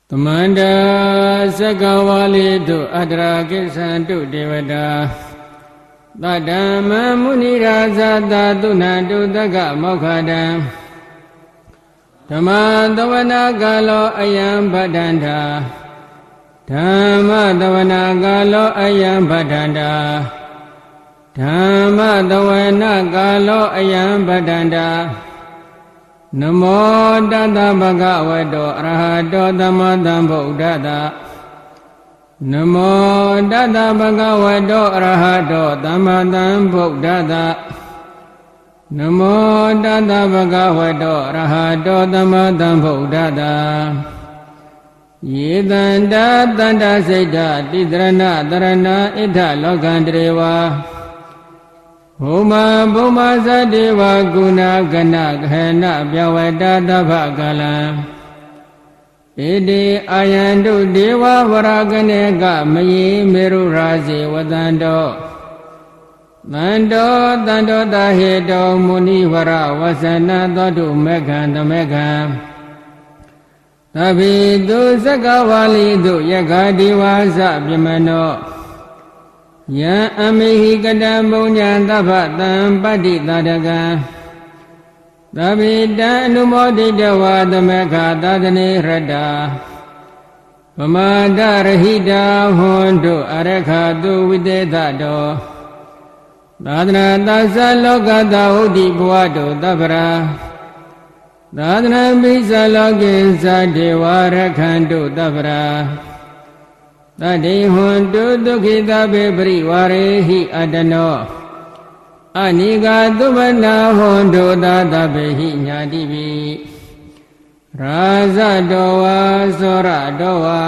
Tamanda Sakawali to Adra Kisantu Devada Tadama Muniraza Daduna Dudaga Mokhada Tamadavana Galo Ayam Badanda Tamadavana Galo Ayam Badanda Tamadavana Galo Ayam Badanda Namo Dada Bhagavato Arahato Dhammadam Buddhata Namo Dada Bhagavato Arahato Dhammadam Buddhata Namo Dada Bhagavato Arahato Dhammadam Buddhata Yedanda Danda Seda Tidrana Dharana Ita Lokandreva Huma Bhuma Sadeva Guna Gana Ghana Vyavada Bhagala Ede Ayandu Deva Varaganega Mayi Meru Razi Vadando Mando Dando Dahedo Muni Vara Vasana Dadu Meghanda Megha Tabidu Sakawali Du Yagadi Vasa Bhimano Ya amihi kadam punya tapatam padi tadaga Tabida numodi dewa dameka tadani rada Pamada rahida hondu arekhadu videtado Tadana tasa lokata udi buwadu tabra Tadana bisa lokinsa dewa rekhandu tabra Tadi hundu dukita bebri warehi adano Aniga dubana hundu dada behi nyadibi Raza doa sora doa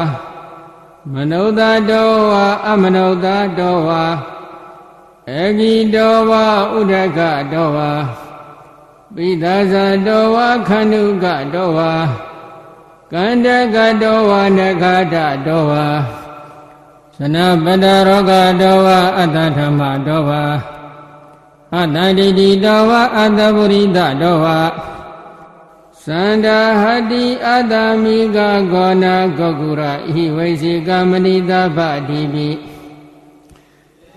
Manauda doa amanauda doa Egi doa udaka doa Bidasa doa kanuga doa Kandaka doa negada doa Sanabada roga doa adadhama doa Adadidi doa adaburida doa Sanda hadi adamiga gona gogura Hiwaisika manida badibi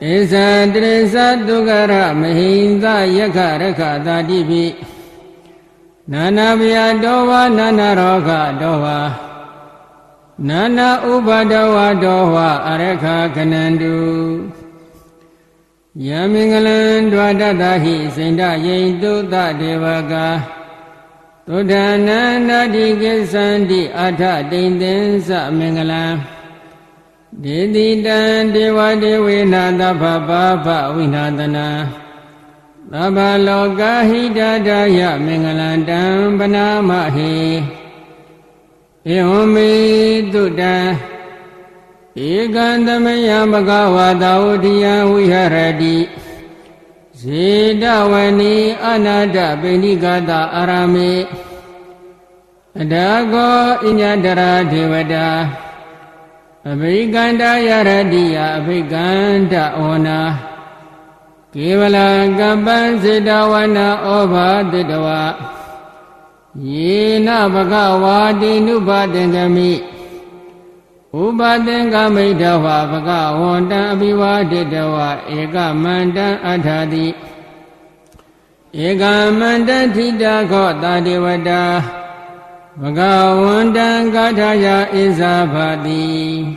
Esa dresa dugara mahinda yakaraka dadibi Nanabya doa nana roga doa Nana ubadawa dowa arekha kanandu Yamingalan dwadadahi senda yaitu ta devaga Tudana digesandi adha dinten sa mingalan Dididan dewa dewi nada baba winadana Taba loka hidadaya mingalan dan banamahi Ehome Duda Egandamaya Bhagavata Udhiya Viharadi Sedawani Anada Benigata Arame Adago Inyadara Devada Abhiganda Yaradiya Abhiganda Ona Kevala Gabban Sedawana Oba Dedawa Yena Bhagavadi Nubadengami Ubadengami Dawa Bhagavanda Abhivadi Dawa Ega Manda Adhadi Ega Manda Tida Kota Devada Bhagavanda Gadaya Izabhadi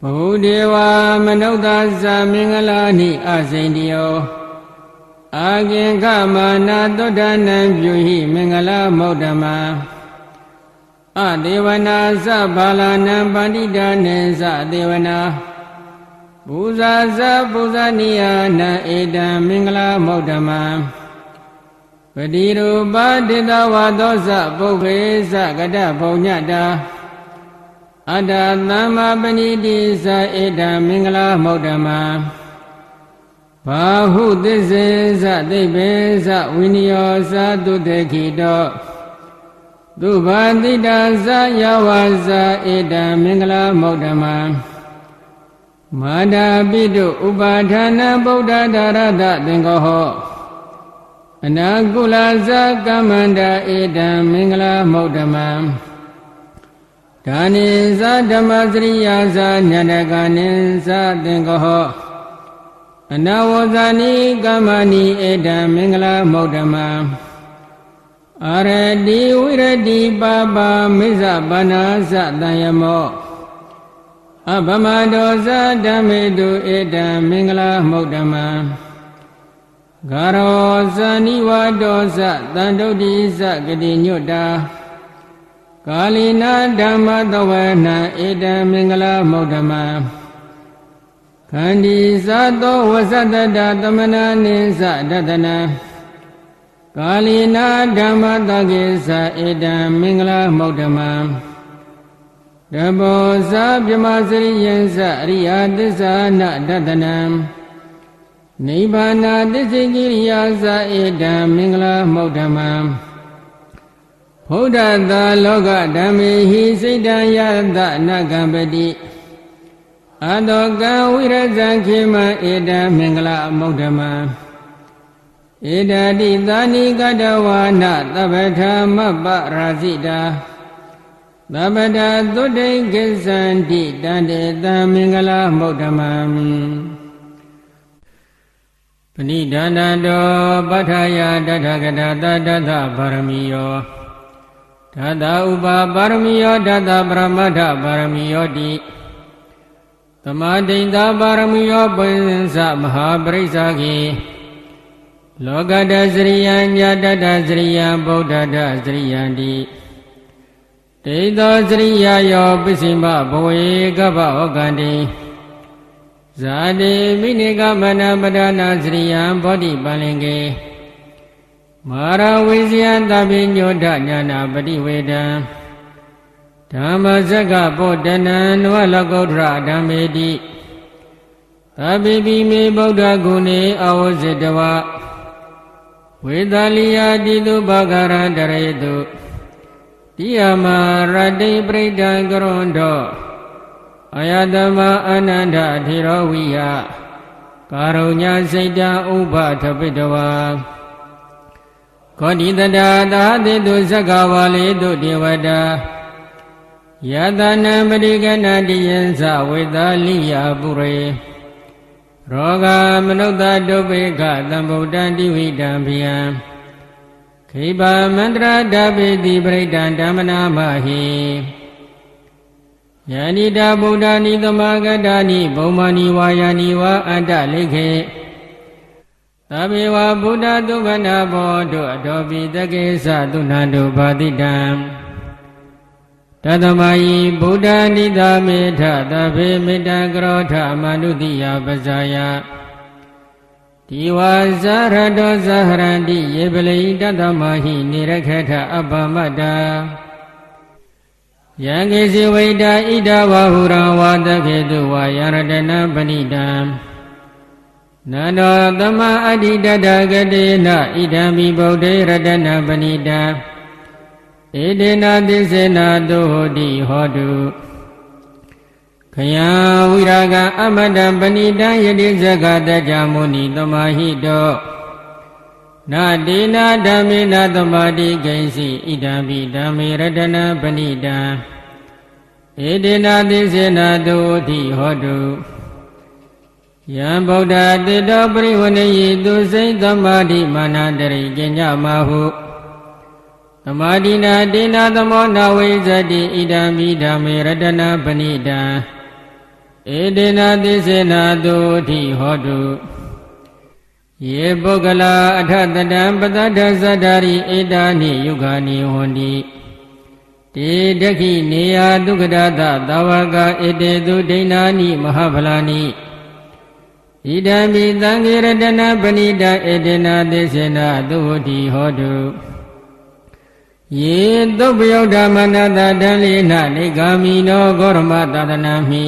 Bhudeva Manodasa Mingalani Asindiyo Agin Kamana Dodanan Vyuhi Mingala Modama Adevana Sabhalana Bandida Nensa Devana Buza Zabuzaniya Na Eda Mingala Modama Padiru Badida Vadosa Bukesa Gada Bonyada Ada Nama Benidisa Eda Mingala Modama Bahu Dizza Debeza Vinyosa Dudekido Dubandida Yawaza Eda Mingala Modama Mada Bidu Ubadhana Buddha Darada Dengoho Anagula Zakamanda Eda Mingala Modama ဓာနိသဓမ္မစရိယာသညတကနိသသင်္ကောအနဝဇာနိကမ္မနိဧတံမင်္ဂလမௌဓမံအာရတိဝိရတိပါပါမိစ္ဆပါဏာသတံယမောအဗမဒောသဓမ္မေတုဧတံမင်္ဂလမௌဓမံဂရောဇာနိဝဒောသတန္တုတိသဂတိညွတ်တာကာလီနာဓမ္မတဝနံဧတံမင်္ဂလမௌဓမံခန္ဒီသသောဝသတ္တသမနာနိသဒတနံကာလီနာဓမ္မတကိသဧတံမင်္ဂလမௌဓမံတဘောဇာပြမစရိယံသအရိယသစ္စာနဒတနံနိဗ္ဗာနသစ္စေကိရိယာသဧတံမင်္ဂလမௌဓမံဘုဒ္ဓသာလောကဓမ္မေဟိစိတ္တံယတနကံပတိအတောကံဝိရဇံခေမဧတံမင်္ဂလမௌဓမံဧတတိသာနိကတဝါနသဗ္ဗထာမပ္ပရာဇိတာသဗ္ဗတာသုတ္တိကိသန္တိတန္တေတံမင်္ဂလမௌဓမံပဏိဒါနတောပဋ္ဌာယတထဂတသတ္တသဗာရမီယောဓာတဥပပါရမီယောဓာတပရမတ္ထပါရမီယောတိသမာဓိတာပါရမီယောပိဉ္စမဟာပရိစ္ဆာခေလောကတစရိယံညတတစရိယံဗုဒ္ဓတစရိယံတိတေသောစရိယယောပစ္စည်းမဘဝေကပ္ပဩကန္တိဇာတိမိနိကမနပဒနာစရိယံဘောဓိပန္လင်ကေမာရဝိဇယံသဗ္ဗညုဒ္ဓညာနာပတိဝေဒံဓမ္မစက္ကပောတနံနဝလကုဋ္ဌရဓမ္မေတိသဗ္ဗေပိမေဗုဒ္ဓဂုဏေအဝဇ္ဇတဝဝေသလိယတိတုဘဂရန္တရေတုတိယမရတိပရိဒံကရွန်တောအယတမအနန္တထေရဝိယကာရုညစိတ်တံဥပထပိတဝါခောတိတတသာတိတုသက္ကဝါလေတုဒေဝတာယတနံပရိကဏတိယံသဝေသလိယပုရေရောဂမနုဿဒုပေခသံဗုဒ္ဓံတိဝိတံဘိယံခိဗမန္တရာဓပိတိပရိဒံဓမ္မနာမဟိယန္တိတာဗုဒ္ဓာနိသမဂတာနိဘုံမာနိဝါယာနိဝါအတ္တလိခေသဗ္ဗေဝဗုဒ္ဓသုခနာဘောတုအတောပိတကေသသုဏန္တုဘာတိတံတသမယိဗုဒ္ဓနိသမေထသဗ္ဗေမေတ္တကရောထမနုတိယပဇာယဒီဝါဇာရတောဇာဟရန္တိယေပလိတသမဟိနေရခေထအပ္ပမတ္တာယံကေစီဝိတာဣဒဝဟုရံဝါတခေတုဝါယရတနာပဏိတံနန္တောသမအဋ္ဌိတတဂတေနဣဒံမိဗုဒ္ဓေရတနာပဏိတံဧတေနသစ္စေနာတုဟောတိဟောတုခယံဝိရာဂအမတံပဏိတံယတိဇဂတကြမုနိသမာဟိတောနာတေနာဓမ္မေနသမာတိကိဉ္စီဣဒံပိဓမ္မေရတနာပဏိတံဧတေနသစ္စေနာတုတိဟောတုယံဗုဒ္ဓတေတောပရိဝဏိယိသူစိတ်သမာဓိမာနတရိကညမဟုသမာဓိနာတေနာသမောနဝိဇတိဣဒံမိဓမ္မေရတနာပဏိတံဧတေနသစ္စေနာတုတိဟောတုယေပုဂ္ဂလာအထတတံပတ္တသဇ္ဇတာရိဧတာနိယုဂာနိဟွန်တိတေဒခိနေယဒုက္ခဒသသာဝကဧတေသူဒိဏာနိမဟာဖလာနိဣဒံမိသံဃေရတနာပဏိတံဧတေနသစ္စေနာတုတိဟောတုယေသုပ္ပယုဒ္ဓမနတတံလိနနေဂာမိနောဂောရမသဒနာမိ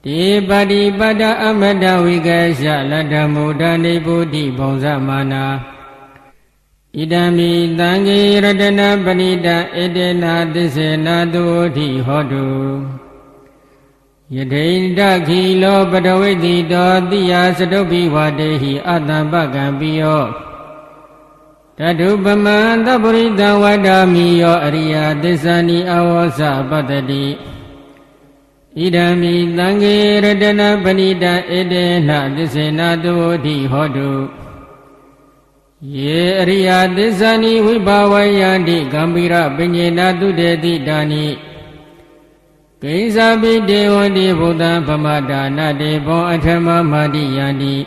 တေပတိပတ္တအမတဝိကေရှလတ္တမုဒ္ဒနိဗ္ဗုတိဘုံဇမာနာဣဒံမိသံဃေရတနာပဏိတံဧတေနသစ္စေနာတုတိဟောတုယထိန္ဒခိလောပတဝိတိတောတိယစတုပိဝတေဟိအတံပကံပိယော Tadu pamanta purita vadamiyo ariya tisani awasa patati Idami tangi radana panita edena tisena tuti hodu Ye ariya tisani vibhavayandi gambira pinyena tudeti dani Kaisabi devandi buddha pamada nade bon athama madiyandi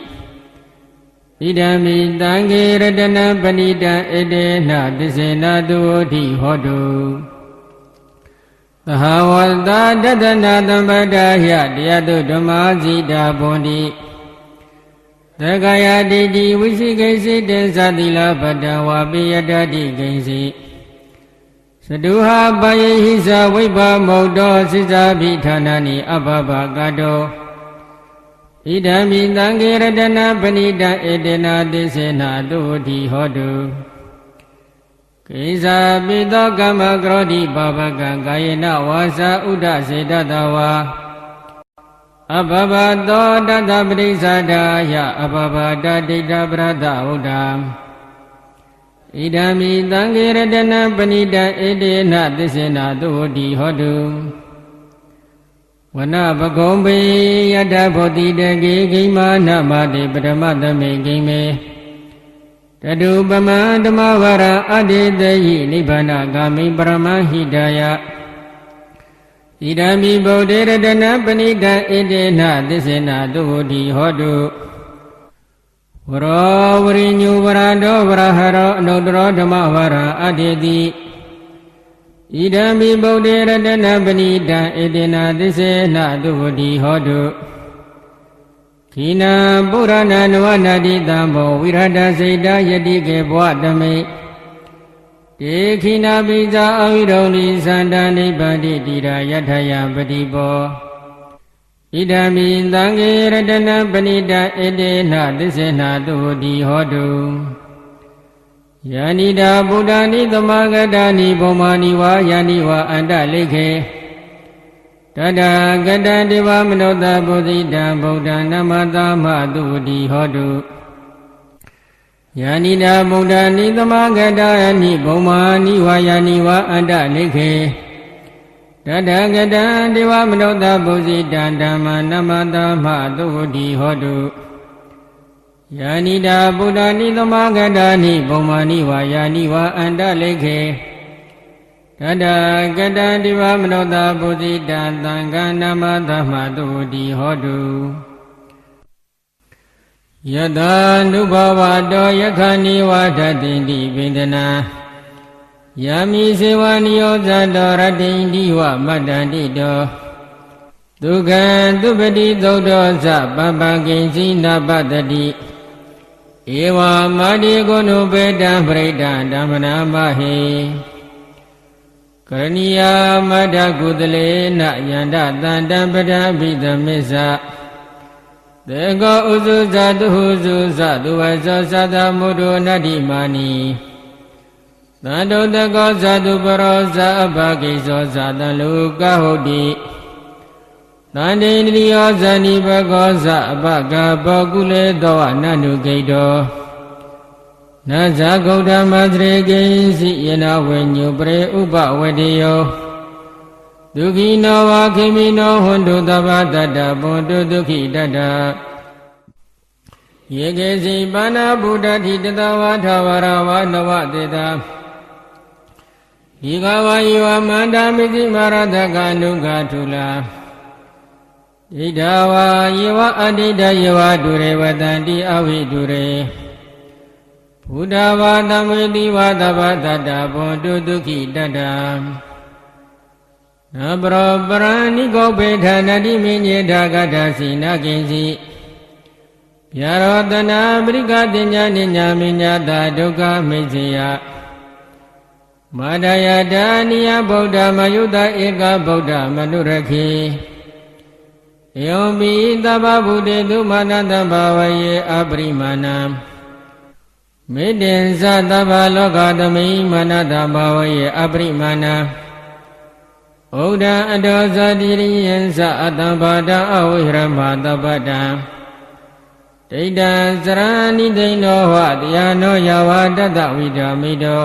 Idami tangi radana panita edena tisena tuti hodu Tahawalta dadana tambadahya diyatu dhammajita bondi Takaya didi visikaisi desatila padawa piyadadi kaisi Saduha bayihisa vibha maudo sisabi thanani abhava gato Idami tangi radana panita edena tisena tuti hodu Kaisa pito kama krodi babaka kayena wasa uda sedatawa Abhavato data parisadaya abhavata dita prata uda Idami tangi radana panita edena tisena tuti hodu Wana bhagombe yada bodhi degi gima namade paramatame gime Tadu pama dhammavara aditayi nibbana gami paramahidaya Idami bodhi radana panita edena tisena tuti hodu Varo varinyu varado varaharo anudro dhammavara aditi Idami bodhi radana panita edena tisena tuti hodu Kina purana nvanadi tambo virada seita yadike bwadame Te kina bija aviroli sandani badi tira yathaya padipo Idami tangi radana panita edena tisena tuti hodu Yanida buddhani tamagadani bomani wa yani wa anda lekhe Tada gada deva manota bodhita buddha namata matuti hodu Yanida buddhani tamagadani bomani wa yani wa anda lekhe Tada gada deva manota bodhita dhamma namata matuti hodu Yanida buddhani tamagadani bomani wa yani wa anda lekhe Tada gada deva manota bodhita tanga namata matuti hodu Yada nubhavato yakhani vadhatinti vedana Yami sevaniyosato ratinti wa madantito Dukhan tupati doddo sa pampakinsi napatati Ewa madi gonu peta prita dhammana mahe Karaniya madha kudale na yanda tanda pada vidamisa Dego uzu satu huzu satu vaso sata mudu nadimani Tando dego satu parosa abakiso sata luka hodi Tande indriyo sani bagosa abaka bakule doa nanu keido Nasa gauda madre gensi yena wenyu pre upa wediyo Dukhino wa kimino hundu taba tata bundu dukhi tata Yegesi pana buddha titata wa thavara wa nava teta Yigava yiva manda misi marataka nukha thula Idava yiva adita yiva dure vatanti avi dure Buddha vatamiti vatava tata bundu dukhi tata Nabro prani gopeta nadi minyeta gata sinakinsi Pyarotana brigadinya ninya minyata dukkha misiya Madaya daniya Buddha mayuta eka Buddha manurakhi Yombi taba buddhe tu manata bhavaye aprimana Midinsa taba lokatami manata bhavaye aprimana Buddha adosa diriyansa atambada avihramata pada ဒိဋ္ဌံစရဏိသိဏောဟတရားနောယဝတတဝိဒာမိတော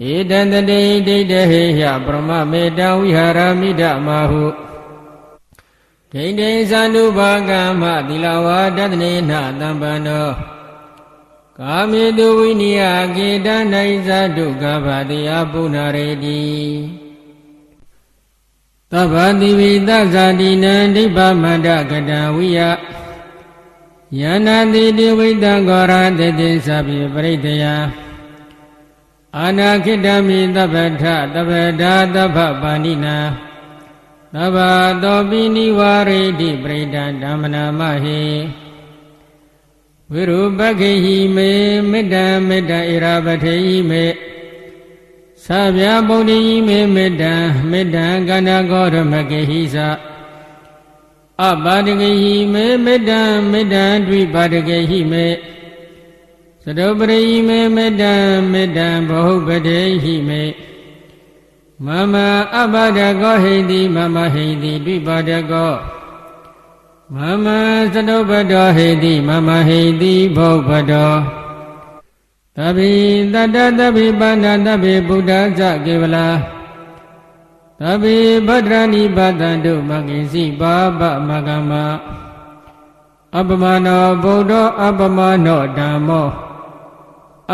ဧတံတတိဒိဋ္ဌဟေယပရမမေတ္တဝိဟာရမိဒမဟုဒိဋ္ဌိသန္တုဘာကမ္မသီလဝါဒတနေနသံပန္နောကာမေတုဝိနိယကေတနိုင်ဇဒုက္ခဗတိယပုဏ္ဏရေတိသဗ္ဗတိဝိသဇာတိနံဒိဗ္ဗမန္တကတဝိယယန္နာတိတိဝိတံဂောရတေတိသဗ္ဗေပရိတယအာနာခိတမိသဗ္ဗထသဗ္ဗဒါသဗ္ဗပါဏိနာသဗ္ဗတောပိနိဝါရေတိပရိဒံဓမ္မနာမဟေဝိရုပခေဟိမေမေတ္တမေတ္တဣရာပထေဟိမေသဗျာဗုဒ္ဓိမေမေတ္တမေတ္တကန္နဂောရမကေဟိသအပါဒကေဟိမေမေတ္တမေတ္တဒွိပါဒကေဟိမေသတုပရိမေမေတ္တမေတ္တဘဟုပတေဟိမေမမအပါဒကောဟိတိမမဟိတိဒွိပါဒကောမမသတုပတောဟိတိမမဟိတိဘောပတောသဗ္ဗိတတ္တသဗ္ဗိပါဏသဗ္ဗေဗုဒ္ဓဇကေဝလာသဗ္ဗေဗဒ္ဓနိပါတံတုမဂိစီပါပမဂမအပမနောဗုဒ္ဓအပမနောဓမ္မော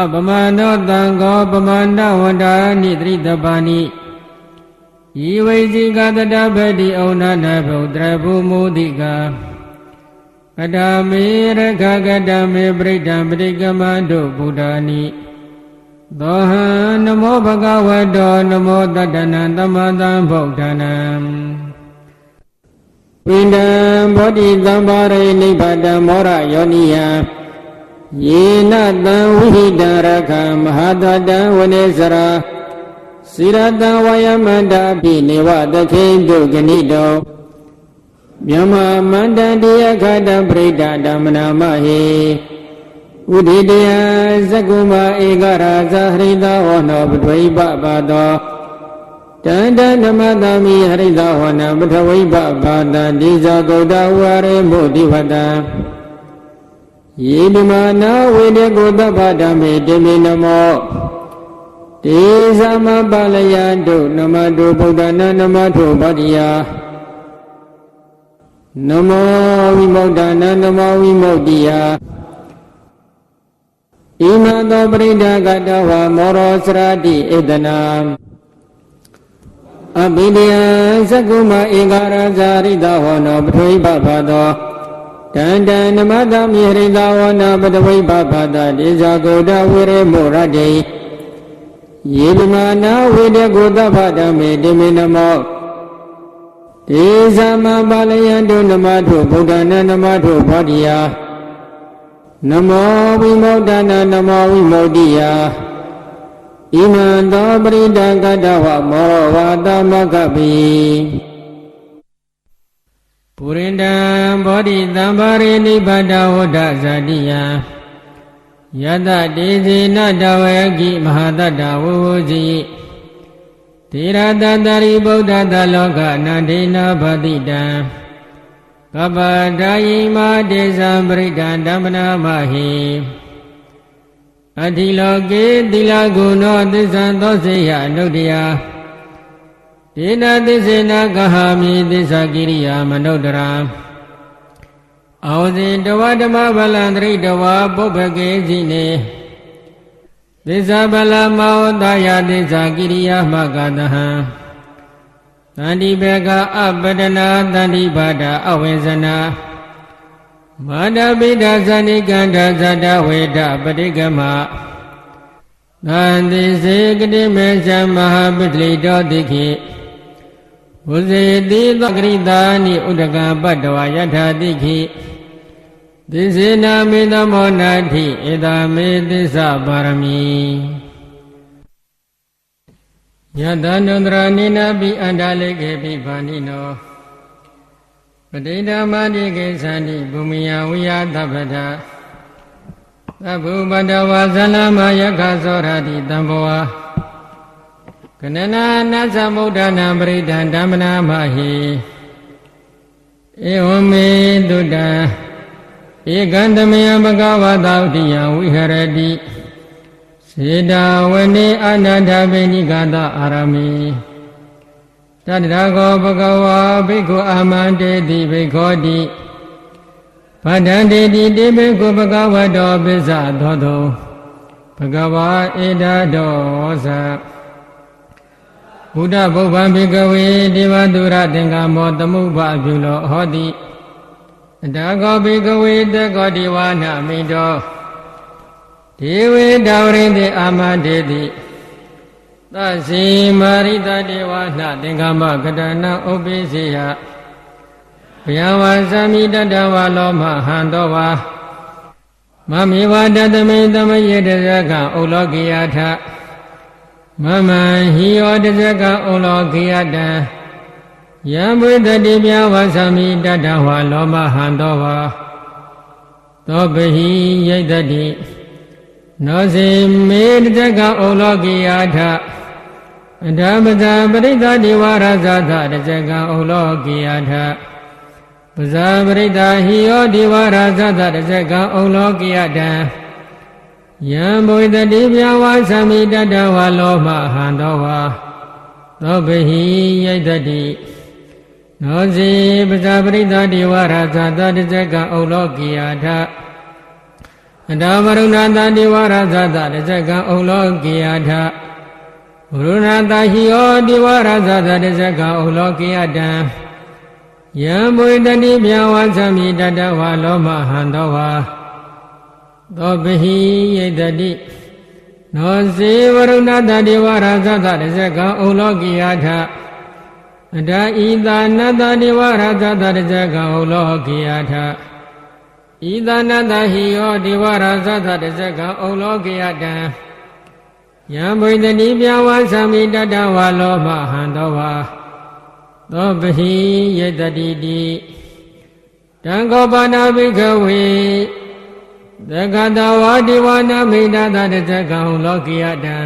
အပမနောသံဃောပမဏဝန္တာနိတရိတပါဏိဤဝိဇိကတတဗတိဩနနဗုဒ္ဓဘုမုဒိကကတမေရခကတမေပရိဒံပရိကမတုဗုဒ္ဓာနိသောဟံနမောဘဂဝတောနမောတတ္တနံသမ္မာသမ္ဗုဒ္ဓနာဝိန္ဒံဘောဓိသမ္ပါရိနိဗ္ဗာတမောရယောနိယယေနတံဝိဟိတရခမဟာတတံဝနေစရာစိရတံဝယမန္တာပိနေဝသခေတုဂဏိတောမြမမန္တတိယခတပရိဒဓမ္မနာမဟေဥဒိတယသကုမဧကရာဇဟရိတဝနောပထဝိပပါတောတန္တဓမ္မသမိဟရိတဝနပထဝိပပါတတိဇဂௌတဝရေမုတိဝတံယေဓမ္မနာဝေဒေကိုသဗ္ဗဓမ္မေတေမေနမောတေသမပါလယတုနမတုဗုဒ္ဓနာနမထုဗတ္တိယနမောဝိမု ဒ္ဓနာနမောဝိမု ဒ္တိယဣမသောပရိဒကတဝမောရောစရတိဧတနာအဘိဓိယသကုမဧကရာဇာရိတဝနောပထဝိပပသောတန္တနမတမိဟရိတဝနာပထဝိပပတဒေဇဂௌတဝိရေမောရတေယေဓမ္မနာဝေဒေကိုသဗ္ဗဓမ္မေတေမေနမောဒေသမပါလယံတုနမထုဗုဒ္ဓနာနမထုဘောဓိယနမောဝိမု ဒ္ဓနာနမောဝိမု ဒ္တိယဣမံသောပရိဒကတဝမောရဝါသမကပိပုရိန္ဒံဘောဓိသံပါရိနိဗ္ဗာဒဝဒ္ဒဇာတိယယတတေဇေနတဝေကိမဟာတတ္တဝုဝဇိသေရတတရိဗုဒ္ဓတလောကအနန္တေနဗတိတံကပ္ပဒါယိမတေဇံပရိဒံဓမ္မနာမဟိအတ္တိလောကေတိလဂုဏောသစ္ဆံသောစေယအနုတ္တယဒေနသစ္စေနကဟာမိသစ္စာကိရိယာမနုဿရာအောဇိတဝဓမ္မဗလံတရိတဝပုပ္ပကေစီနေသစ္စာဗလမောတယသစ္စာကိရိယာမကတဟံသန္တိဘေကအပတနာသန္တိဘာဒအဝိဇ္ဇနာမာဒပိဒဇဏိကန္ဓဇတဝေဒပတိကမသန္တိစေကတိမေသမဟာပတ္တိတောတိခိဝဇေတိသကရိတာနိဥဒကပတ္တဝယထာတိခိသစ္စေနာမေတမောနာတိဧတာမေသစ္စာပါရမီယတနန္တရာနိနာပိအန္တလေကေပိဘာနိနောပဋိဓမ္မာတိကေသန္တိဘူမိယဝိယသဗ္ဗတသဗ္ဗုပတ္တဝါဇလမယခသောရတိတံဘောဝကနနာနသမုဒ္ဒနာပရိဒံဓမ္မနာမဟိဧဝမေတုတံ ဧကံတမယဘဂဝတာဥတိယဝိဟရတိစေတဝနေအနန္တဘေနိကတအာရမေတတရာဂောဘဂဝါဘိက္ခုအာမန္တေတိဘိက္ခောတိဗဒ္ဒန္တေတိတေဘိက္ခုဘဂဝတောပိစ္ဆသောတောဘဂဝါဧတတောသဘုဒ္ဓဘုဗ္ဗံဘိကဝေဒေဝတုရသင်္ကမောသမုပ္ပါပြုလောဟောတိအတကောဘိကဝေတကောဒီဝါနမိတောဒေဝေတဝရိတေအာမတေတိသစီမာရိတဒေဝနာသင်္ကမကတနာဥပိစေယဘယဝါသမိတတဝါလောမဟံတောဝါမမေဝတတမိတမယေတဇကဩလောကိယထမမံဟိယောတဇကဩလောကိယတံယံဘုဒ္ဓတိပြဝါသမိတတဝါလောမဟံတောဝါသောပဟိယိတတိနောစေမေတဇကဩလောကိယထအဓမ္မဇာပရိသတိဝါရဇာသတဇကဩလောကိယထပဇာပရိသဟိယောဒီဝါရဇာသတဇကဩလောကိယတံယံဘုဒ္ဓတိပြဝါသမိတတဝါလောမဟံတောဝါသောပဟိယိတတိနောစေပဇာပရိသတိဝါရဇာသတဇကဩလောကိယထအတမရုဏတတိဝါရဇာသတဇကဩလောကိယထဘုရုဏတဟိယောဒီဝါရဇာသတဇကဩလောကိယတံယံဘုဒ္ဓတိပြဝါသမိတတဝါလောမဟံတောဝါသောပဟိယိတတိနောစေဝရုဏတတိဝါရဇာသတဇကဩလောကိယထအတဣသာနတတိဝါရဇာသတဇကဩလောကိယထဣသနာတဟိယောဒီဝရဇသတဇကဩလောကိယတံယံဘိတတိပြဝါသမိတတဝါလောမဟံတောဝါသောပဟိယတတိတိတံခောပါဏဘိကဝေသက္ကတဝါဒီဝနာမိတတတဇကဩလောကိယတံ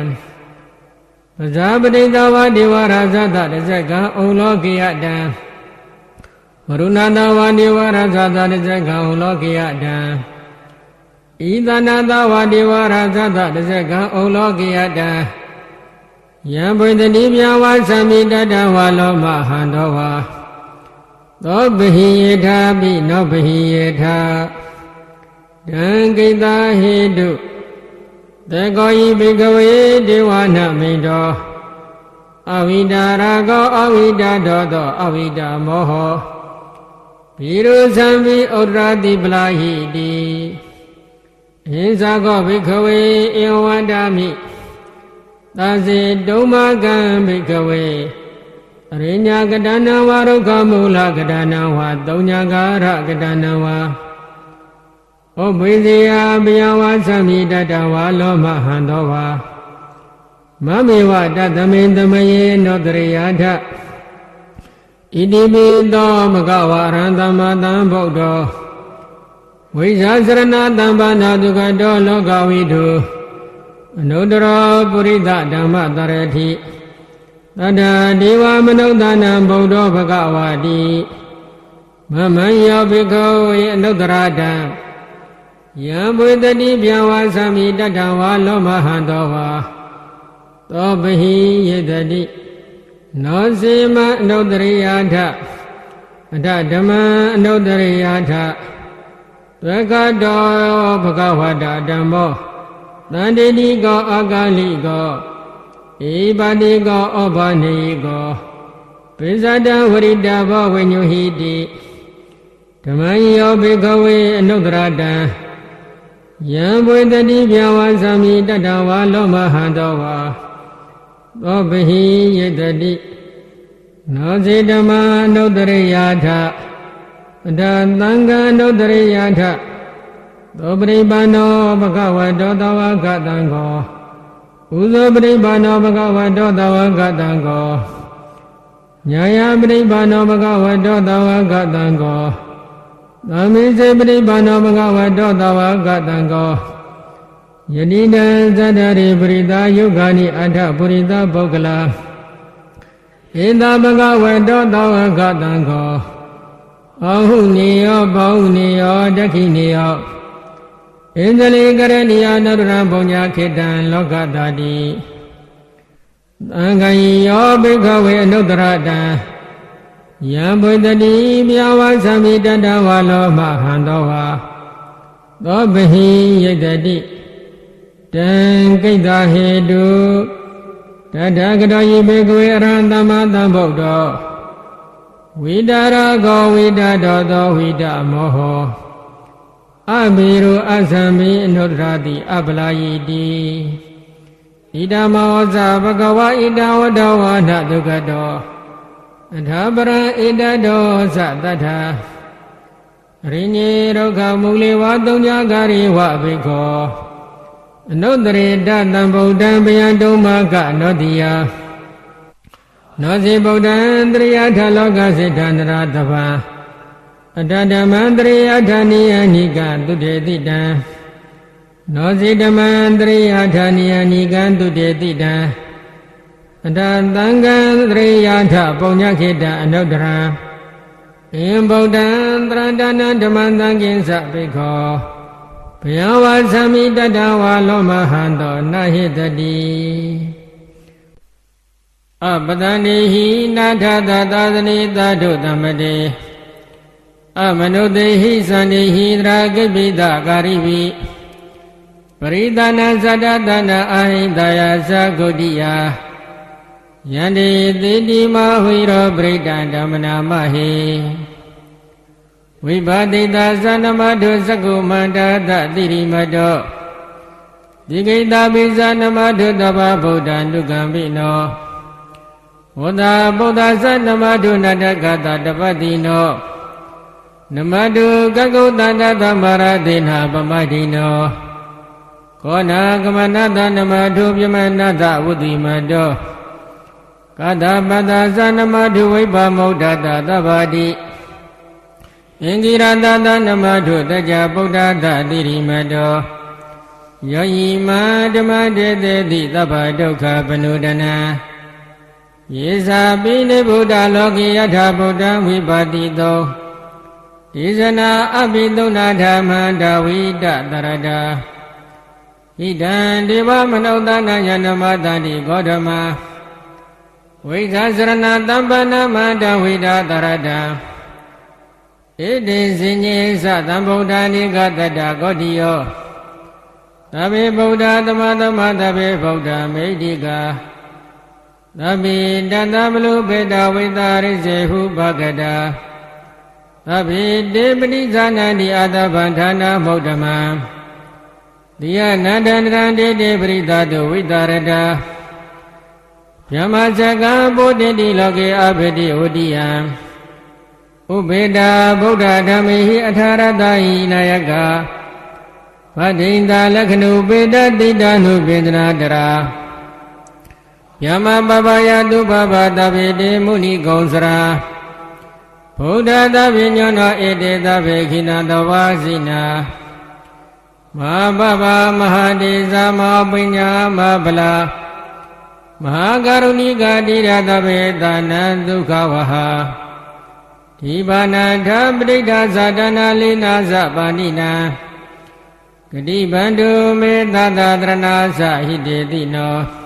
ပဇာပတိတဝါဒီဝရဇသတဇကဩလောကိယတံဝရုဏတဝါဒီဝရဇာသတဇကဩလောကိယတံဣသနာတဝါဒီဝရဇာသတဇကဩလောကိယတံယံဘိတတိပြဝါသမိတတဝါလောမဟံတောဝါသောပဟိယေထာပိနောပဟိယေထာတံကိတဟေတုသကောယိဘိကဝေဒေဝနာမိတောအဝိဒါရာကောအဝိဒါတောသောအဝိဒါမောဟောဘိရုသံဘိဩဒရာတိပလာဟိတိဟိဇာကောဘိခဝေဧဝန္တာမိသာစေဒုမကံဘိခဝေအရိညာကတနာဝရုက္ခမူလကတနာဝသုံးညာကာရကတနာဝဩဘိဇေယဘယဝါသမိတတဝါလောမဟံတောဝါမမေဝတသမိန်သမယေနောတရိယာထဣတိပိသောမကဝရံသမ္မာတံဗုဒ္ဓောဝိဇာစရဏတံဘာနာတုကတောလောကဝိတုအနုတ္တရောပုရိသဓမ္မတရတိတတ္တဒေဝမနုဿာနံဗုဒ္ဓောဘဂဝါတိမမံယောဘိခဝေအနုတ္တရတံယံဘုဒ္ဓတိပြဝါသမိတတဝါလောမဟံတောဝါသောပဟိယတတိနောစေမအနုတ္တရိယာထအတဓမ္မအနုတ္တရိယာထသက္ကတောဘဂဝတာဓမ္မောတန္တိတိကောအာဂလိကောဧပါတိကောဩဘာနေကောပိဇဒံဝရိတဘောဝိညုဟိတိဓမ္မယောဘိကဝေအနုတ္တရတံယံဘွေတတိပြဝါသမိတတဝါလောမဟံတောဝါသောပဟိယတတိနောစေဓမ္မအနုတ္တရိယာထအတသံဃာအနုတ္တရိယာထသောပရိပါဏောဘဂဝတောတဝါကတံကောဥဇောပရိပါဏောဘဂဝတောတဝါကတံကောညာယပရိပါဏောဘဂဝတောတဝါကတံကောသမိစေပရိပါဏောဘဂဝတောတဝါကတံကောယတိတံသတ္တရိပရိတာယုဂာနိအထပုရိသပုဂ္ဂလာဧတဘဂဝတောတဝါကတံကောဩ Bahuneyo Bahuneyo Dakhineyo Indali Karaniya Naduran Punya Ketan Lokatadi Angayo Bhikkhave Anuttara Yambudadi Vyavasami Dadavalo Mahandoha Dobhi Yedadi Dan Kaita Hedu Tadagadayi Bhikkhave Arhandama Buddha Vidara Go Vidado Vida Moho Abiru Asami Anutradi Ablayidi Idama Oza Bhagava Idawadawa Nadugado Adhabara Idado Satata Rinye Roka Mugli Wadunya Gari Wabiko Anudri Datam Buddha Biyandumaka Nodiya Nosi Buddhandriya Thaloka Siddhandra Tapa Adadamandriya Dhaniya Nika Tudetita Nosi Dhamandriya Dhaniya Nika Tudetita Adadangandriya Tha Punyakita Anuttara In Buddhandra Dana Dhammandangin Sapiko Vyavasami Dadavalo Mahando Nahitadi Abadanihi Nathata Tadani Tadu Tamade Amanudehi Sanihi Dragibida Garibi Paridana Sadatana Ahidaya Sagodiya Yandi Didi Mahiro Bridandamana Mahi Vibadita Sanamadu Sakumanda Dirimado Digita Bisanamadu Daba Buddha Nugambino Buddha Buddha Sanamadu Nadagata Dabadino Namadu Gagutana Damaradina Bamadino Kona Gamanada Namadu Yamanada Udimado Kada Bada Sanamadu Vipa Modada Dabadi Ingirada Namadu Daja Buddha Dirimado Yoyima Damade Di Dabadokha Panudana Yesa Bine Buddha Loki Yatha Buddha Vipatito Isana Abhiduna Dhammanda Vida Tarada Idan Deva Manodana Yanamadani Godama Vidasarana Tampana Manda Vida Tarada Iti Sinye Satam Buddha Nigatata Godiyo Tabe Buddha Tamadama Tabe Buddha Medika Tabi Dadamalu Beda Vidarisehu Bhagada Tabi Debani Zanadi Adabandhana Buddhama Diya Nadandrandi Debritadu Vidarada Yamasaka Bodhidi Loki Abhidi Udiyam Ubeda Buddha Dhamihi Atharadai Nayaka Padinda Lakhanu Beda Didanu Bindradara Yama Baba Yadu Baba Davide Muni Gonsara Buddha Davinyana Ede Davekina Davasina Ma Baba Mahadeza Mahapinya Mabala Mahagarunika Dira Davedana Dukkavaha Tibana Dhambrita Sadana Lina Zapanina Gadi Bandhu Metata Drana Sahidetino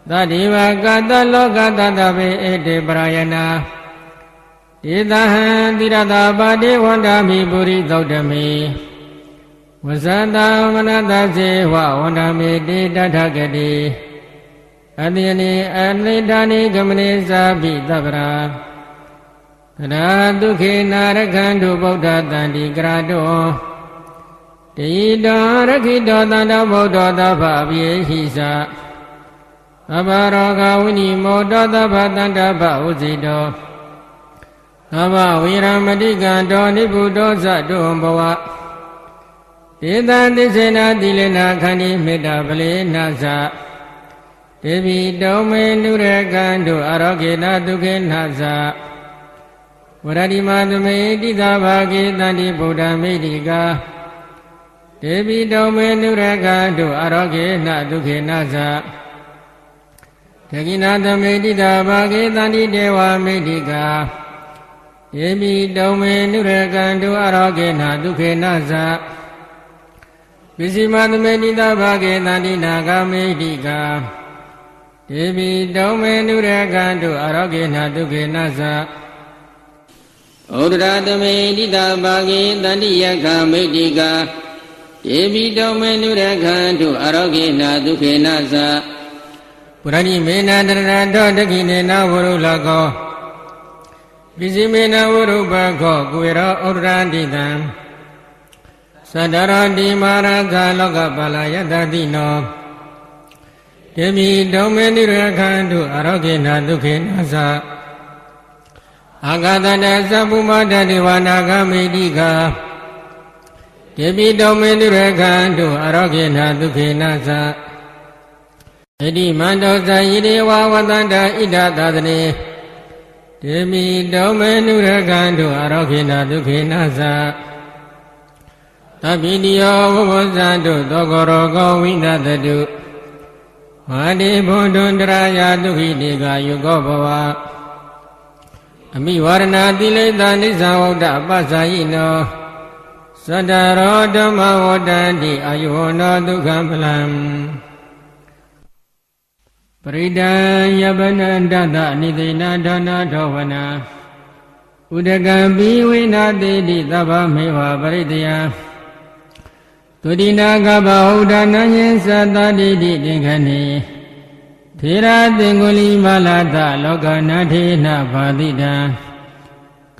Tadiva Gata Lokata Tabe Ete Prayana Titahan Tirata Pade Wandami Puri Taudami Vasanta Manata Sewa Wandami Titathagati Adhyani Adlitani Gamane Sabi Tabra Kada Dukhe Narakhandu Buddha Tandi Grado Tita Rakito Tanda Buddha Tapa Vyehisa Abaroga Wini Moda Tabatanda Bauzido Aba Viramadika Doni Buddha Sadum Bawa Tita Tisena Dilena Khani Meda Bale Nasa Devi Dome Nurekandu Arogena Duke Nasa Varadimatume Tita Bhagi Tandi Buddha Medika Devi Dome Nurekandu Arogena Duke Nasa Taginata Medita Bhagi Tandi Deva Medika ယေပိတုံမေနုရကံတုအရောကေနဒုက္ခေနသပစ္စည်းမသမေတိတဘာကေတန္တိနာဂမေတိကာယေပိတုံမေနုရကံတုအရောကေနဒုက္ခေနသဩဒရာသမေတိတဘာကေတန္တိယဂမေတိကာယေပိတုံမေနုရကံတုအရောကေနဒုက္ခေနသပုရဏိမေနတရတောတခိနေနဝရုလကောပိစိမေနဝရုပခောကွေရောဩဒရာတိတံသတ္တရောတိမာရကလောကပါဠယတတိနောယေမိတုံမေနိရခန္တုအရောဂေနဒုက္ခေနသအာဂတတသဗ္ဗုမတတေဝနာဂမေတိကာယေမိတုံမေနိရခန္တုအရောဂေနဒုက္ခေနသဣတိမန္တောဇာယိဒေဝဝတန္တာဣဒသာသနေယေမိတုံမေနိရခန္တုအရောဂေနဒုက္ခေနသသဗ္ဗိတိယောဝဝဇ္ဇတုသောကရောကောဝိနတတုမာတိဘုဒ္ဓံတရာယဒုက္ခိတေကယုကောဘဝအမိဝရဏတိလိတနိစ္စဝတ္တပသယိနောသတ္တရောဓမ္မဝတ္တံတိအာယုဝနောဒုက္ခပလံပရိဒံယပနန္တတအနိသိဏဒါနထောဝနာဥဒကံပိဝိနာတိတိသဗ္ဗမေဝပရိတယသုတိနာကဗဟုဒနာညင်သတ္တတိတိတင်ခဏိထေရသင်္ကုလီမလာတလောကနာထေနဘာတိတံ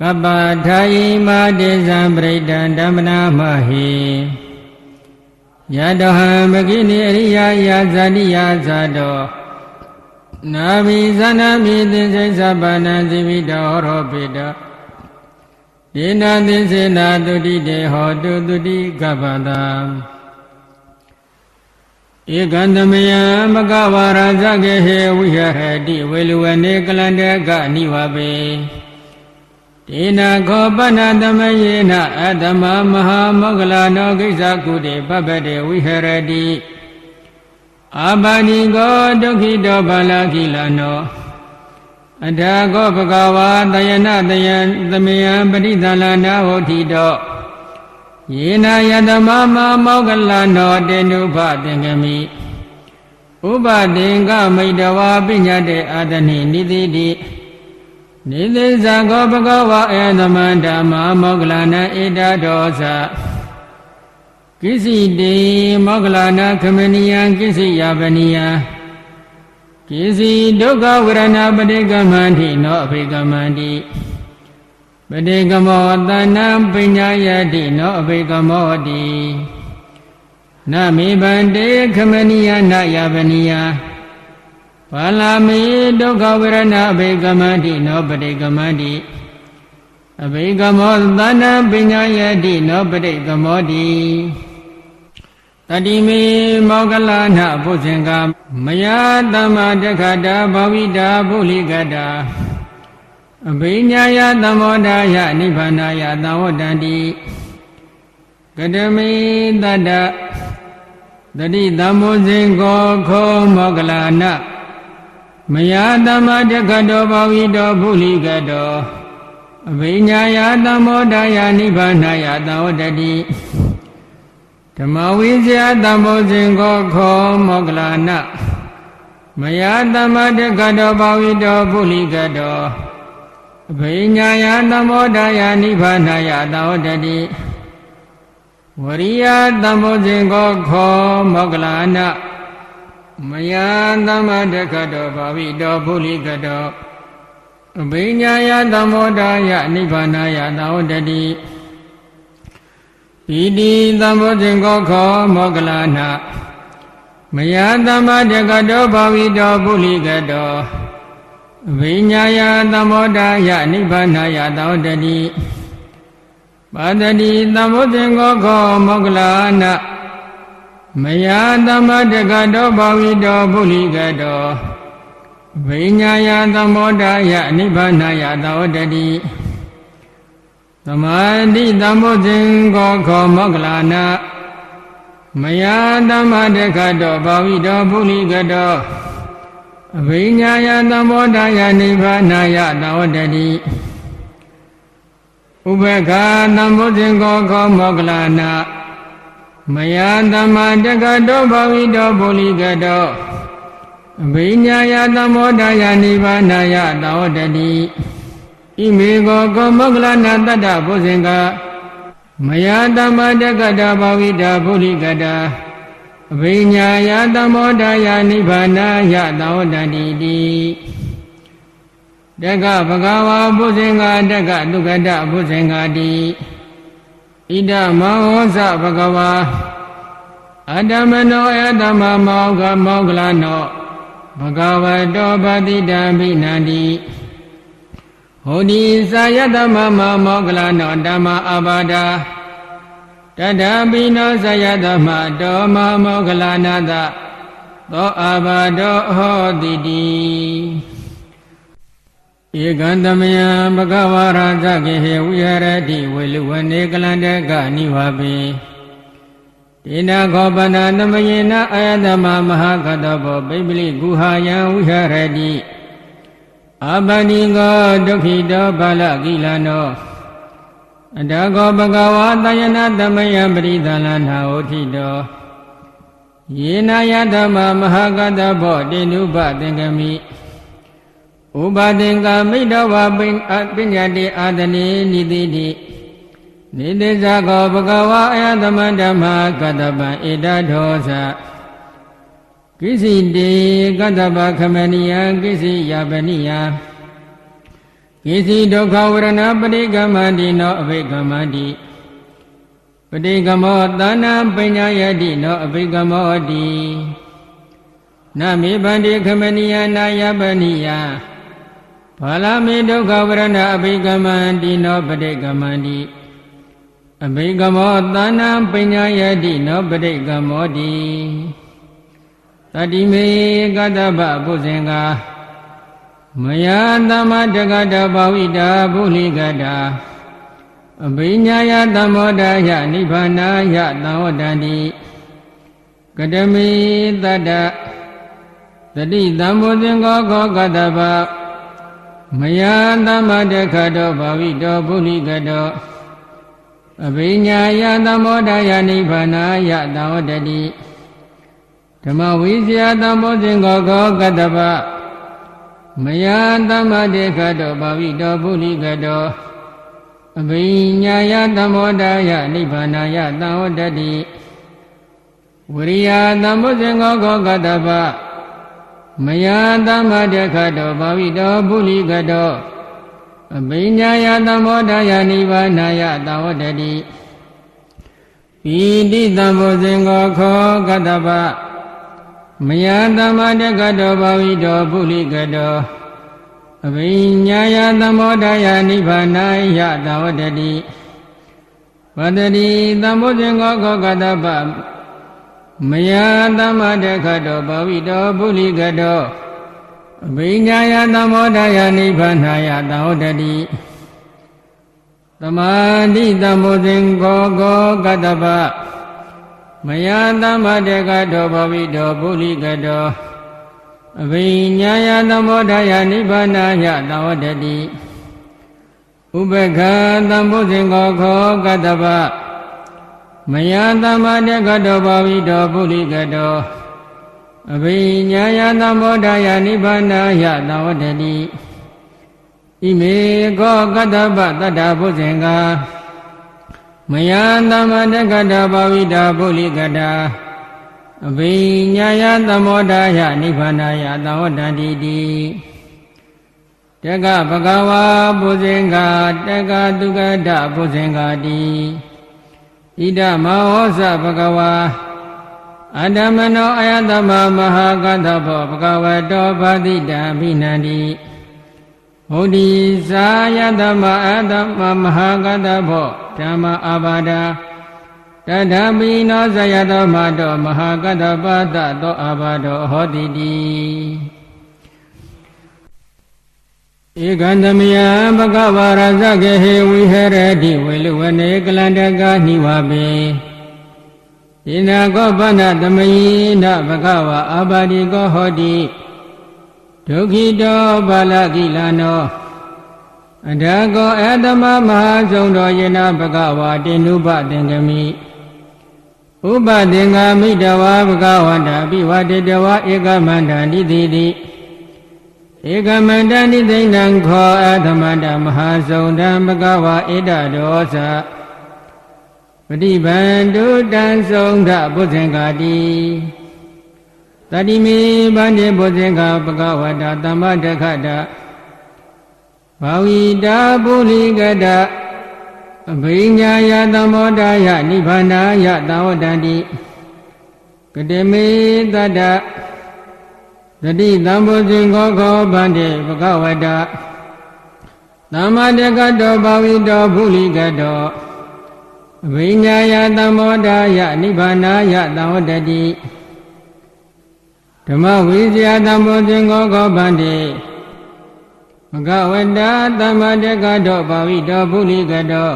ကပ္ပထာယိမာတေဇံပရိဒံဓမ္မနာမဟိယတဟံမကိနိအရိယာယဇာတိယဇာတောနာဘိဇနာမိသင်္စိသဗ္ဗနံဇိဝိတောရောပိတောဒေနသင်္စေနာတုတိတေဟောတုတုတိကပ္ပတာဧကံတမယမကဝါရာဇကေဟေဝိဟရတိဝေလူဝနေကလန္တကနိဝပေဒေနခောပဏသမယေနအတ္တမမဟာမောဂလာနောကိစ္စကုတေပပတေဝိဟရတိအာပါဏိကောဒုက္ခိတောဘာလခိလနောအထာကောဘဂဝါတယနတယံသမယံပရိသလနာဟောတိတောယေနယတမမမောဂလနောတေနုဖသင်္ကမိဥပသင်္ကမိတဝါပညာတေအာတနိနိတိတိနိသိဇာကောဘဂဝါအေသမန္ဓမ္မမောဂလနာဧတဒောသကိစီတေမောဂလနာခမနိယံကိစီယပနိယံကိစီဒုက္ခဝရဏပတိကမန္တိနောအဘိကမန္တိပတိကမောတဏံပညာယတိနောအဘိကမောတိနမေဗန္တေခမနိယနာယပနိယဘာလာမေဒုက္ခဝရဏအဘိကမန္တိနောပတိကမန္တိအဘိကမောတဏံပညာယတိနောပတိကမောတိတတိမေမောဂလနာဘုဇင်္ဂမယသမ္မာတက္ခတာဘဝိတာဘုလိကတာအဘိညာယသမောဒာယနိဗ္ဗာနာယသဝတ္တန္တိကတမေတတ္တတတိသမ္မောဇင်္ဂောခောမောဂလနာမယသမ္မာတက္ခတောဘဝိတောဘုလိကတောအဘိညာယသမောဒာယနိဗ္ဗာနာယသဝတ္တတိဓမ္မဝိဇ္ဇာသမ္မောဇင်္ဂောခောမောဂလနာမယသမ္မာတက္ခတောဘဝိတောဘုလိကတောအဘိညာယသမောဒာယနိဗ္ဗာနာယသဝတ္တတိဝရိယသမ္မောဇင်္ဂောခောမောဂလနာမယသမ္မာတက္ခတောဘဝိတောဘုလိကတောအဘိညာယသမောဒာယနိဗ္ဗာနာယသဝတ္တတိပိတိသမ္မောဇင်္ဂောခောမောဂလနာမယသမ္မာတက္ခတောဘဝိတောဘုလိကတောအဘိညာယသမ္မောဒာယနိဗ္ဗာနာယသဝတ္တတိပါတတိသမ္မောဇင်္ဂောခောမောဂလနာမယသမ္မာတက္ခတောဘဝိတောဘုလိကတောအဘိညာယသမ္မောဒာယနိဗ္ဗာနာယသဝတ္တတိသမာဓိသမ္မောဇင်္ဂောခောမောဂလနာမယသမ္မာတက္ခတောဘဝိတောဘုလိကတောအဘိညာယသမ္မောဒာယနိဗ္ဗာနာယသဝတ္တတိ ဥပက္ခသံဘုဇင်ကောခောမောကလနာမယသမ္မာတက္ကတောဘဝိတောပုလိကတောအဘိညာယသမောဒယနိဗ္ဗာနယသာဝတ္တိဣမေကောကောမောကလနာတတ္တဘုဇင်ကမယသမ္မာတက္ကတောဘဝိတောပုလိကတောအဘိညာယသမောဒယနိဗ္ဗာနယသာဝတ္တိတိတက္ကဗဂဝါဘုဇင်္ဂတက္ကသုကတဘုဇင်္ဂတိဣဒမောဟသဗဂဝါအတ္တမနောအတ္တမမောကမောကလနောဘဂဝတောပတိတံဘိနန္တိဟောတိသာယတမမောကလနောဓမ္မအဘာဒာတတပိနောသာယတမတောမောကလနာသသောအဘာတောဟောတိတိဧကံတမယံဘဂဝါရာဇကေဟေဝိဟရတိဝေလူဝနေကလန္တကနိဝါပေတေနခောပနာသမယေနအာယတမမဟာကတောဘောပိပလိကုဟာယံဝိဟရတိအပန္တိကောဒုက္ခိတောဘာလကိလနောအတကောဘဂဝါတယနာသမယံပရိသလနာဟောတိတောယေနာယတမမဟာကတောဘောတေနုပသင်္ကမိဥပါသင်္ကမိတဝပညာတိအာသနေနိတိတိနိတိဇာကောဘဂဝါအယသမဓမ္မာကတ္တပံဧတထောသကိစီတေကတ္တပခမနိယကိစီယပနိယကိစီဒုက္ခဝရဏပရိကမန္တိနောအဘိကမန္တိပရိကမောသာနာပညာယတိနောအဘိကမောတိနမေဗန္တိခမနိယနာယပနိယဘာလမေဒုက္ခဝရဏအဘိကမန္တိနောပရိကမန္တိအဘိကမောသာနာပညာယတိနောပရိကမောတိတတိမေကတ္တဗဘုဇင်္ဂမယသမ္မာတက္ကတဘာဝိတာဘုလိကတာအဘိညာယသမောဒယနိဗ္ဗာနယသံဝတ္တိကတမေတတ္တတတိသံဘုဇင်္ဂခောကတ္တဗမယသမ္မာတက္ကတောဘာဝိတောပုလိကတောအဘိညာယသမောဒယနိဗ္ဗာနယသံဝတ္တိဓမ္မဝိဇ္ဇာသံဘုဇင်္ဂခောကတ္တဗမယသမ္မာတက္ကတောဘာဝိတောပုလိကတောအဘိညာယသမောဒယနိဗ္ဗာနယသံဝတ္တိဝရိယသံဘုဇင်္ဂခောကတ္တဗမယသမ္မာတက္ကတောဘာဝိတောပုလိကတောအဘိညာယသမောဒယနိဗ္ဗာနယသံဝတ္တိပိတိသံဘုဇင်္ဂခောကတ္တဗမယသမ္မာတက္ကတောဘာဝိတောပုလိကတောအဘိညာယသမောဒယနိဗ္ဗာနယသံဝတ္တိဝတ္တိသံဘုဇင်္ဂခောကတ္တဗမယသမ္မာတက္ကတောဘာဝိတောပုလိကတောအဘိညာယသမောဒယနိဗ္ဗာနယသံဝတ္တိသမာဓိသံဘုဇင်္ဂခောကတ္တဗမယသမ္မာတက္ကတောဘာဝိတောပုလိကတောအဘိညာယသမောဒယနိဗ္ဗာနယသံဝတ္တိဥပက္ခသံဘုဇင်္ဂခောကတ္တဗမယသမ္မာတက္ကတောဘာဝိတောပုလိကတောအဘိညာယသမောဒယနိဗ္ဗာနယသံဝတ္တိဣမေကောကတ္တဗတတ္တဘုဇင်္ဂမယသမ္မာတက္ကတောဘာဝိတောပုလိကတောအဘိညာယသမောဒယနိဗ္ဗာနယသံဝတ္တိတိတက္ကဗဂဝါဘုဇင်္ဂတက္ကသုကတဘုဇင်္ဂတိဣဒမောဟသဗဂဝါအတ္တမနောအယတမမဟာကတ္တဘောဘဂဝတောဗာတိတံဘိနန္တိဟောတိသာယတမအတ္တမမဟာကတ္တဘောဓမ္မအာဘာဒာတထပိနောဇယတောမတောမဟာကတ္တပတ္တသောအာဘာဒောဟောတိတိဧကံတမယဘဂဝါရဇကေဟေဝိဟရတိဝေလူဝနေကလန္တကနိဝါပေဣနာကောပနသမယိနဘဂဝါအာဘာတိကောဟောတိဒုက္ခိတောဘာလကိလနော အဓာကောအတမမဟာဆုံးတော်ယေနဘဂဝါတိနုပသင်္ကမိဥပသင်္ဃာမိတဝါဘဂဝန္တာပိဝတေတဝါဧကမန္တနိတိတိဧကမန္တနိသိဏံခောအတမန္တမဟာဆုံးတံဘဂဝါဧတဒောသပฏิဗန္တုတံဆုံးထဘုဇင်္ဂာတိတတိမေဗန္တိဘုဇင်္ဂာဘဂဝတာသမ္မတက္ခတဘာဝိတာပုလိကတအဘိညာယသမောဒယနိဗ္ဗာနာယသဝတ္တတိကတိမေတတ္တတတိသံဘုဇင်္ဂောခောဗန္တိဘဂဝတာသမ္မတက္ခတောဘာဝိတောပုလိကတောအဘိညာယသမောဒယနိဗ္ဗာနာယသဝတ္တတိဓမ္မဝိဇ္ဇာသံဘုဇင်္ဂောခောဗန္တိဘဂဝတာသမ္မတက္ခတောဘာဝိတောပုလိကတော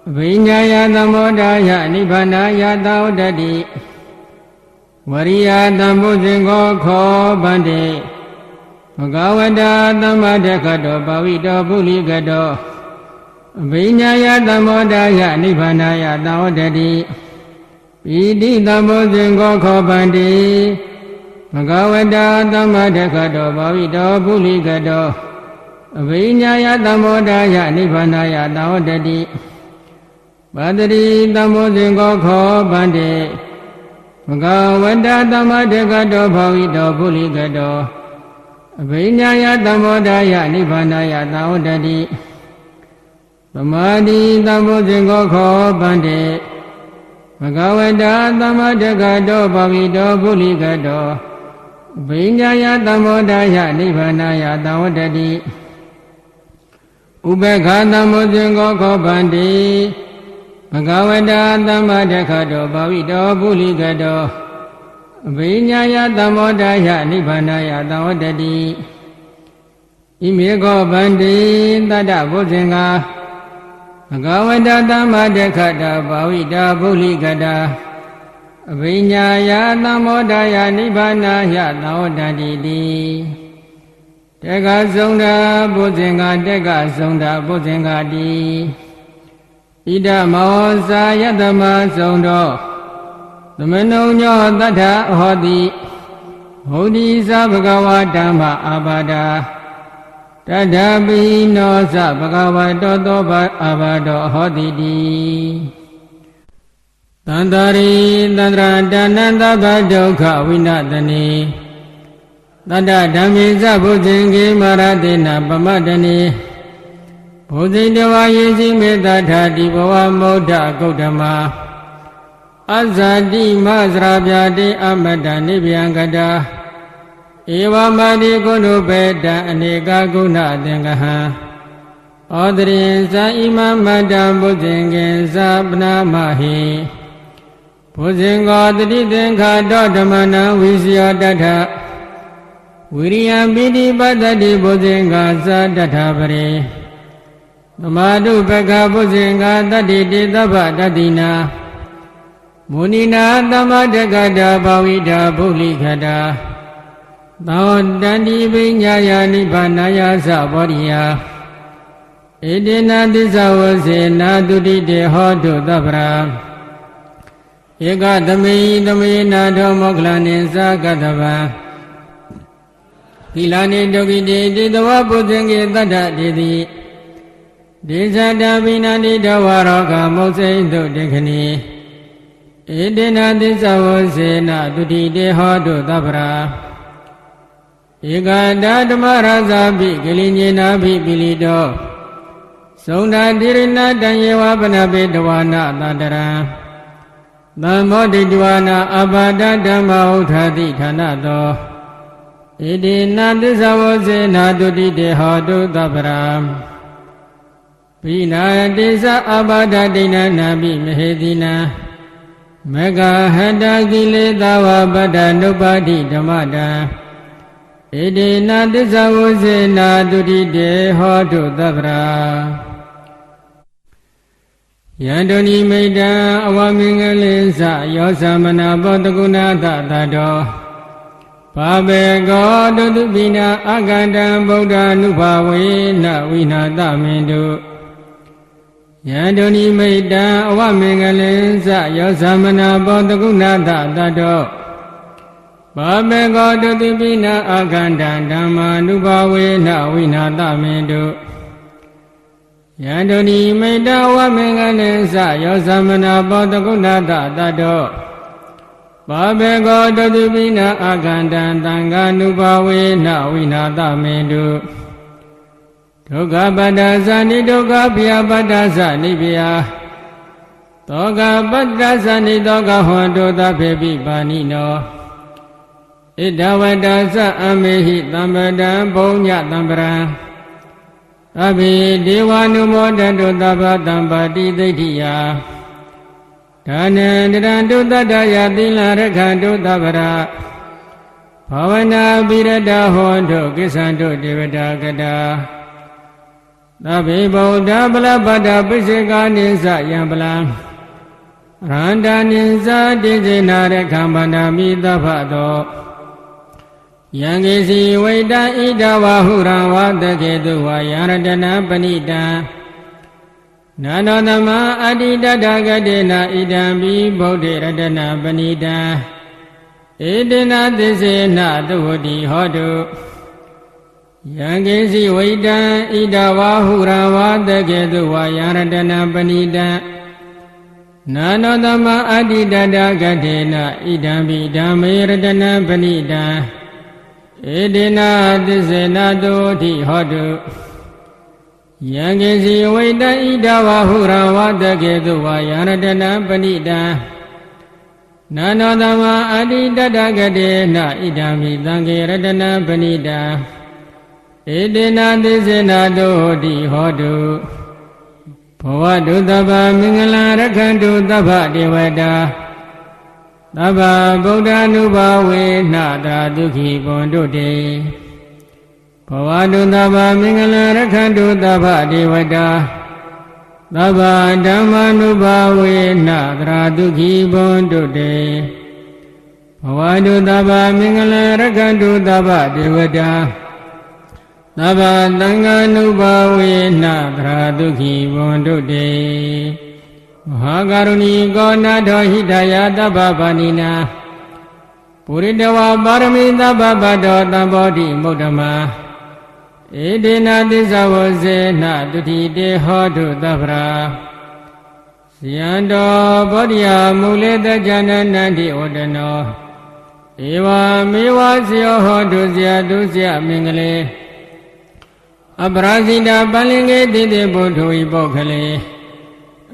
အဘိညာယသမောဒယနိဗ္ဗာနာယသဝတ္တတိဝရိယသံဘုဇင်္ဂောခောဗန္တိဘဂဝတာသမ္မတက္ခတောဘာဝိတောပုလိကတောအဘိညာယသမောဒယနိဗ္ဗာနာယသဝတ္တတိပိဋိသံဘုဇင်္ဂောခောဗန္တိဘဂဝတာသမ္မတက္ခတောဘာဝိတောပုလိကတောအဘိညာယသမောဒယနိဗ္ဗာနာယသဝတ္တတိပါတတိသံဘုဇင်္ဂောခောဗန္တိဘဂဝတာသမ္မတက္ခတောဘာဝိတောပုလိကတောအဘိညာယသမောဒယနိဗ္ဗာနာယသဝတ္တတိသမာဓိသံဘုဇင်္ဂောခောဗန္တိဘဂဝတာသမ္မတက္ခတောဘာဝိတောပုလိကတောအဘိညာယသမောဒယနိဗ္ဗာနာယသဝတ္တတိဥပေက္ခသံဘုဇင်္ဂောခောဗန္တိဘဂဝတာသမ္မတက္ခတောဘာဝိတောပုလိကတောအဘိညာယသမောဒယနိဗ္ဗာနာယသဝတ္တတိဣမေခောဗန္တိတတ္တဘုဇင်္ဂာဘဂဝတာသမ္မတက္ခတောဘာဝိတောပုလိကတောအဘိညာယသမောဒယနိဗ္ဗာနာယသဝတ္တတိတေကဆုံးတာဘုဇင်္ဂာတေကဆုံးတာဘုဇင်္ဂာတိဣဒမောစာယတမဆုံးတော်သမနုညောတထဟောတိဟောတိသဘဂဝါဓမ္မအာဘာဒာတထပိနောသဘဂဝါတောသောဘအာဘာဒောဟောတိတိသန္တာရိသန္တရာတဏ္ဍသဗ္ဗဒုက္ခဝိနတနေတတ္တဓမ္မိသဘုဇင်္ဂေမာရတေနပမတနေဘုဇိတဝါယေစီမေတ္ထာတိဘဝမௌဒ္ဒဂௌတမအဇာတိမသရာပြတိအမတ္တနိဗ္ဗယံကတာဧဝမတိကုဏုပေတံအနေကဂုဏသင်္ကဟံဩတရင်ဇာဣမမတ္တဘုဇင်္ဂေသပနာမဟိဘုဇင်္ဂောတတိသင်္ခါတောဓမ္မနံဝိဇယောတထဝိရိယံပိဋိပတ္တိဘုဇင်္ဂာသတထပရိသမာဓုပက္ခဘုဇင်္ဂာတတ္တိတေသဗ္ဗတတ္တိနာမုနိနာသမ္မတက္ခတာဘာဝိတာပုလိခတာသောတန္တိပိညာယာနိဗ္ဗာနာယသဘောရိယာဣတိနာသစ္စာဝစေနာတုတိတေဟောတုသဗ္ဗရာဧကသမိသမိနာထောမောက္ခလနိသကတဗံသီလနိဒုက္ခိတေတိတဝဘုဇင်္ဂေတတ္ထတေတိဒေဇာတဗိနာနိတဝရောဂမုတ်စိတုတေခဏီဣတိနာသစ္စာဝစေနာတုတိတေဟောတုသဗ္ဗရာဧကတဓမ္မရဇာပိကလိညေနာပိပိလိတောသုံးတာတိရဏတံယေဝပနပေတဝနာတတရံသံမောဒိတဝနာအဘာဒဓမ္မဥထာတိဌာနတောဣတိနာသစ္စာဝစေနာတုတိတေဟောတုသဗ္ဗရာဘိနာတိသအဘာဒဒိဏနာပိမဟေတိနာမဂဟတကိလေသာဝပတ္တနုပါတိဓမ္မတံဣတိနာသစ္စာဝစေနာတုတိတေဟောတုသဗ္ဗရာယန္တုနိမိတံအဝမင်္ဂလိသယောသမနာဘောတကုဏသတတော ဘာဘေကောတုတုပိနာအာကန္တံဗုဒ္ဓ ानु ဘာဝေနဝိနာသမင်တုယန္တုနိမိတ္တံအဝမင်္ဂလင်္စယောသမနာဘောတကုဏသတတ္တောဘာဘေကောတုတုပိနာအာကန္တံဓမ္မာနုဘာဝေနဝိနာသမင်တုယန္တုနိမိတ္တအဝမင်္ဂလင်္စယောသမနာဘောတကုဏသတတ္တောဘာဘေကောတုတုပိနာအာကန္တံသံဃာနုဘာဝေနဝိနာသမင်တုဒုက္ခပတ္တသနိဒုက္ခဘယပတ္တသနိဘယသောကပတ္တသနိသောကဟောတုသဗ္ဗေပိပါဏိနောဣဒဝတ္တသအမေဟိသံပတံဘုံညသံပရံအဘိဒေဝ ानु မောတတုသဗ္ဗတံပါတိဒိဋ္ဌိယဒါနံတရံတုတ္တယသီလရခန္တုသဗ္ဗရာဘာဝနာပိရတဟောတုကိစ္ဆန္တုဒေဝတာကတာသဗ္ဗေဗုဒ္ဓပလပတ္တပိစေကာနိသယံပလံရန္တာနိသတိစေနာရခံဗန္ဒာမိသဗ္ဗသောယံကေစီဝိတံဣဒဝဟုရံဝတကေတုဝယရတနာပဏိတံနာနောသမအတ္တိတတဂတေနဣဒံပိဗုဒ္ဓေရတနာပဏိတံဧတေနသစ္စေနသုဝတိဟောတုယံကေစီဝိတံဣဒဝဟုရံဝတကေတုဝယရတနာပဏိတံနာနောသမအတ္တိတတဂတေနဣဒံပိဓမ္မေရတနာပဏိတံဧတေနသစ္စေနသုဝတိဟောတုယံကေစီဝိတံဣဒဝဟုရံဝတကေတုဝယရတနာပဏိတံနာနောသမအတ္တိတတဂတေနဣဒံမိသံဃေရတနာပဏိတံဧတေနသစ္စေနသုဝတိဟောတုဘဝတုသဗ္ဗမင်္ဂလရခန္တုသဗ္ဗဒေဝတာသဗ္ဗဗုဒ္ဓ ानु ဘာဝေနတရာဒုက္ခိဘွန်တုတေဘဝတုသဗ္ဗမင်္ဂလရခန္တုသဗ္ဗဒေဝတာသဗ္ဗဓမ္မာနုဘာဝေနတရာဒုက္ခိဘွန်တုတေဘဝတုသဗ္ဗမင်္ဂလရခန္တုသဗ္ဗဒေဝတာသဗ္ဗသံဃာနုဘာဝေနတရာဒုက္ခိဘွန်တုတေမဟာကရုဏီကောနာထောဟိတယသဗ္ဗပါဏိနာပုရိတဝါပါရမီသဗ္ဗဗတ္တောသံဘောဓိမုဒ္ဓမာဧတေနသစ္စာဝဇေနတုတိတေဟောတုသဗ္ဗရာဇယံတောဘောဓိယမူလေတဇာနနန္တိဩတနောဧဝမေဝဇယောဟောတုဇယတုဇယမင်္ဂလေအပရာဇိတာပလင်္ကေတိတေဘုထုဤပုဂ္ဂလေ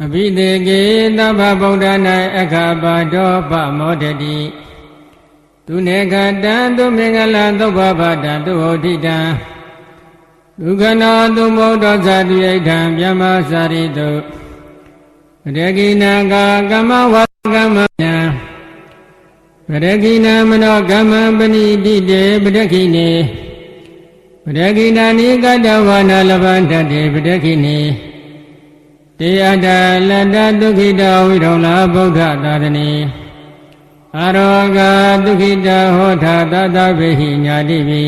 အဘိသေကေသဗ္ဗဗုဒ္ဓနာအခါပါတောပမောတတိသူနေခတံသူမင်္ဂလံသုဘဗတံသူဟောတိတံဒုက္ခနောသူမောတောဇာတိယိထံဗျမစာရိတုပရကိနာကာကမ္မဝကမ္မယံပရကိနာမနောကမ္မပဏိတိတေပရကိနေပရကိနာနိကတဝနာလဗန္တတေပရကိနေတေအတ္တလတ္တဒုက္ခိတဝိရုံလာဗုဒ္ဓသာသနေအရောဂဒုက္ခိတဟောထာတတဗေဟိညာတိပိ